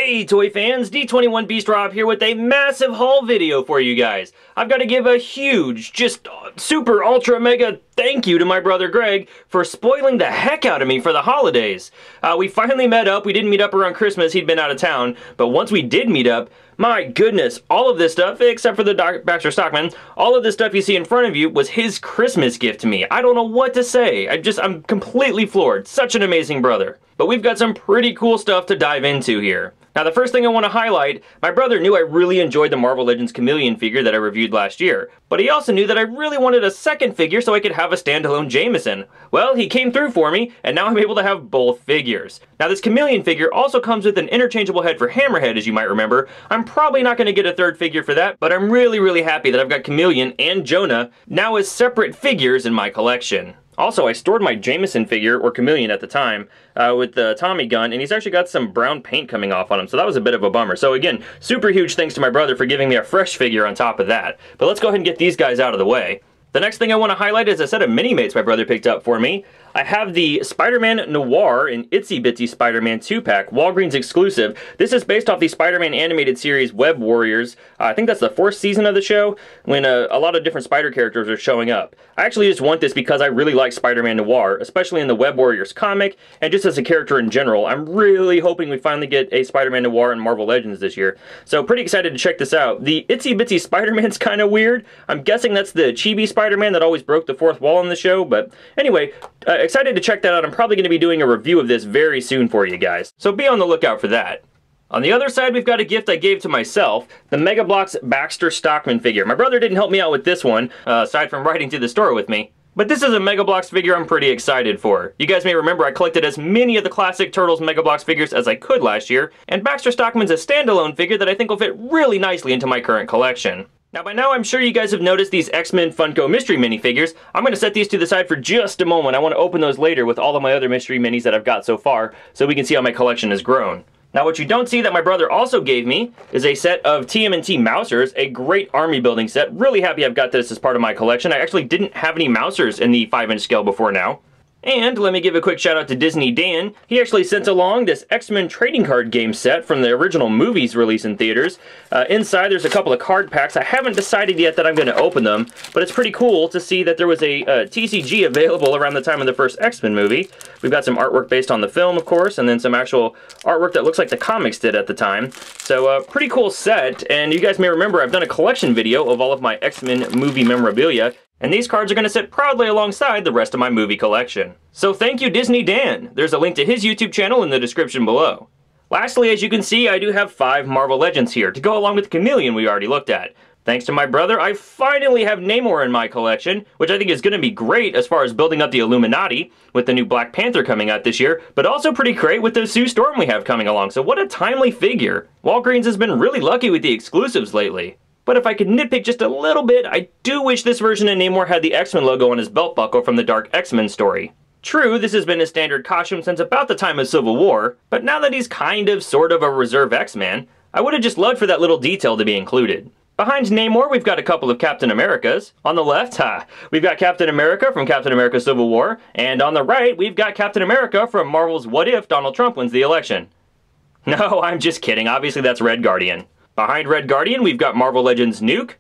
Hey Toy Fans, D21 Beast Rob here with a massive haul video for you guys. I've got to give a huge, just super ultra mega thank you to my brother Greg for spoiling the heck out of me for the holidays. We finally met up. We didn't meet up around Christmas, he'd been out of town, but once we did meet up, my goodness, all of this stuff, except for the Baxter Stockman, all of this stuff you see in front of you was his Christmas gift to me. I don't know what to say. I'm completely floored. Such an amazing brother. But we've got some pretty cool stuff to dive into here. Now the first thing I want to highlight, my brother knew I really enjoyed the Marvel Legends Chameleon figure that I reviewed last year, but he also knew that I really wanted a second figure so I could have a standalone Jameson. Well, he came through for me, and now I'm able to have both figures. Now this Chameleon figure also comes with an interchangeable head for Hammerhead, as you might remember. I'm probably not going to get a third figure for that, but I'm really happy that I've got Chameleon and Jonah now as separate figures in my collection. Also, I stored my Jameson figure, or Chameleon at the time, with the Tommy gun, and he's actually got some brown paint coming off on him, so that was a bit of a bummer. So again, super huge thanks to my brother for giving me a fresh figure on top of that. But let's go ahead and get these guys out of the way. The next thing I want to highlight is a set of mini-mates my brother picked up for me. I have the Spider-Man Noir in Itsy Bitsy Spider-Man 2-pack, Walgreens exclusive. This is based off the Spider-Man animated series Web Warriors. I think that's the 4th season of the show, when a lot of different Spider characters are showing up. I actually just want this because I really like Spider-Man Noir, especially in the Web Warriors comic, and just as a character in general. I'm really hoping we finally get a Spider-Man Noir in Marvel Legends this year. So pretty excited to check this out. The Itsy Bitsy Spider-Man's kind of weird. I'm guessing that's the chibi Spider-Man that always broke the fourth wall in the show, but anyway, excited to check that out. I'm probably going to be doing a review of this very soon for you guys, so be on the lookout for that. On the other side, we've got a gift I gave to myself, the Mega Bloks Baxter Stockman figure. My brother didn't help me out with this one, aside from riding to the store with me. But this is a Mega Bloks figure I'm pretty excited for. You guys may remember I collected as many of the classic Turtles Mega Bloks figures as I could last year, and Baxter Stockman's a standalone figure that I think will fit really nicely into my current collection. Now by now I'm sure you guys have noticed these X-Men Funko mystery minifigures. I'm going to set these to the side for just a moment. I want to open those later with all of my other mystery minis that I've got so far, so we can see how my collection has grown. Now what you don't see that my brother also gave me is a set of TMNT Mousers, a great army building set. Really happy I've got this as part of my collection. I actually didn't have any Mousers in the 5-inch scale before now. And let me give a quick shout out to Disney Dan. He actually sent along this X-Men trading card game set from the original movies release in theaters. Inside there's a couple of card packs. I haven't decided yet that I'm going to open them, but it's pretty cool to see that there was a TCG available around the time of the first X-Men movie. We've got some artwork based on the film, of course, and then some actual artwork that looks like the comics did at the time. So pretty cool set, and you guys may remember I've done a collection video of all of my X-Men movie memorabilia. And these cards are going to sit proudly alongside the rest of my movie collection. So thank you Disney Dan. There's a link to his YouTube channel in the description below. Lastly, as you can see, I do have 5 Marvel Legends here to go along with the Chameleon we already looked at. Thanks to my brother, I finally have Namor in my collection, which I think is going to be great as far as building up the Illuminati, with the new Black Panther coming out this year, but also pretty great with the Sue Storm we have coming along, so what a timely figure. Walgreens has been really lucky with the exclusives lately. But if I could nitpick just a little bit, I do wish this version of Namor had the X-Men logo on his belt buckle from the Dark X-Men story. True, this has been his standard costume since about the time of Civil War, but now that he's kind of, sort of a reserve X-Man, I would have just loved for that little detail to be included. Behind Namor, we've got a couple of Captain Americas. On the left, we've got Captain America from Captain America Civil War, and on the right, we've got Captain America from Marvel's What If Donald Trump Wins the Election. No, I'm just kidding, obviously that's Red Guardian. Behind Red Guardian, we've got Marvel Legends Nuke.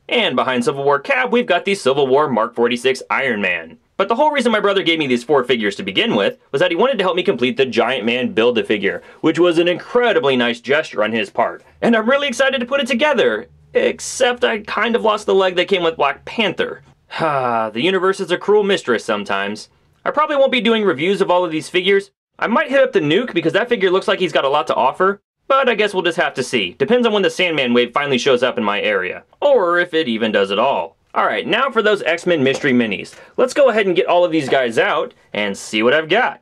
And behind Civil War Cap, we've got the Civil War Mark 46 Iron Man. But the whole reason my brother gave me these 4 figures to begin with was that he wanted to help me complete the Giant Man Build-A-Figure, which was an incredibly nice gesture on his part. And I'm really excited to put it together, except I kind of lost the leg that came with Black Panther. The universe is a cruel mistress sometimes. I probably won't be doing reviews of all of these figures. I might hit up the Nuke because that figure looks like he's got a lot to offer. But I guess we'll just have to see. Depends on when the Sandman wave finally shows up in my area. Or if it even does at all. Alright, now for those X-Men Mystery Minis. Let's go ahead and get all of these guys out and see what I've got.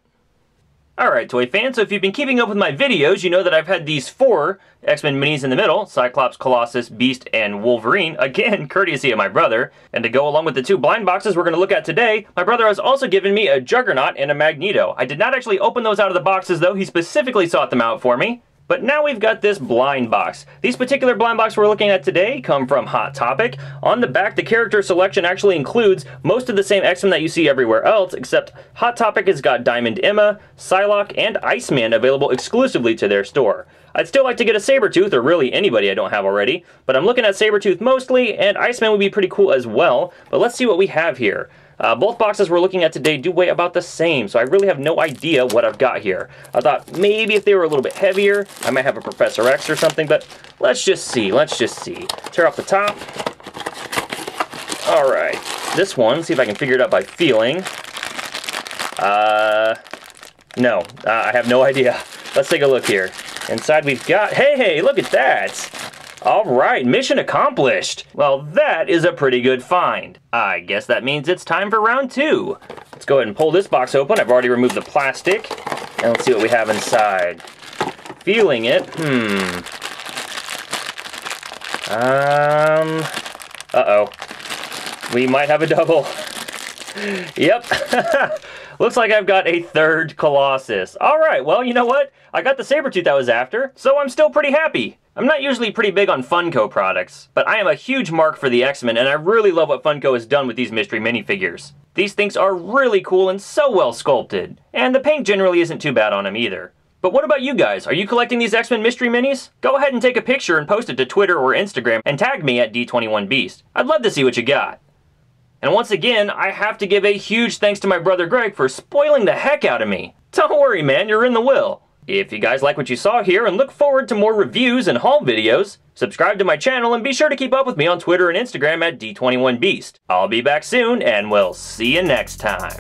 Alright, Toy fans, so if you've been keeping up with my videos, you know that I've had these 4 X-Men Minis in the middle, Cyclops, Colossus, Beast, and Wolverine, again, courtesy of my brother. And to go along with the 2 blind boxes we're going to look at today, my brother has also given me a Juggernaut and a Magneto. I did not actually open those out of the boxes though, he specifically sought them out for me. But now we've got this blind box. These particular blind boxes we're looking at today come from Hot Topic. On the back, the character selection actually includes most of the same X-Men that you see everywhere else, except Hot Topic has got Diamond Emma, Psylocke, and Iceman available exclusively to their store. I'd still like to get a Sabretooth, or really anybody I don't have already, but I'm looking at Sabretooth mostly, and Iceman would be pretty cool as well. But let's see what we have here. Both boxes we're looking at today do weigh about the same, so I really have no idea what I've got here. I thought maybe if they were a little bit heavier, I might have a Professor X or something, but let's just see, let's just see. Tear off the top. All right, this one, see if I can figure it out by feeling. No, I have no idea. Let's take a look here. Inside we've got, hey, look at that. All right, mission accomplished. Well, that is a pretty good find. I guess that means it's time for round 2. Let's go ahead and pull this box open. I've already removed the plastic. And let's see what we have inside. Feeling it, uh-oh. We might have a double. Yep. Looks like I've got a third Colossus. All right, well, you know what? I got the Sabretooth I was after, so I'm still pretty happy. I'm not usually pretty big on Funko products, but I am a huge mark for the X-Men, and I really love what Funko has done with these mystery minifigures. These things are really cool and so well sculpted, and the paint generally isn't too bad on them either. But what about you guys? Are you collecting these X-Men mystery minis? Go ahead and take a picture and post it to Twitter or Instagram and tag me at D21Beast. I'd love to see what you got. And once again, I have to give a huge thanks to my brother Greg for spoiling the heck out of me. Don't worry, man, you're in the will. If you guys like what you saw here and look forward to more reviews and haul videos, subscribe to my channel and be sure to keep up with me on Twitter and Instagram at D21Beast. I'll be back soon, and we'll see you next time.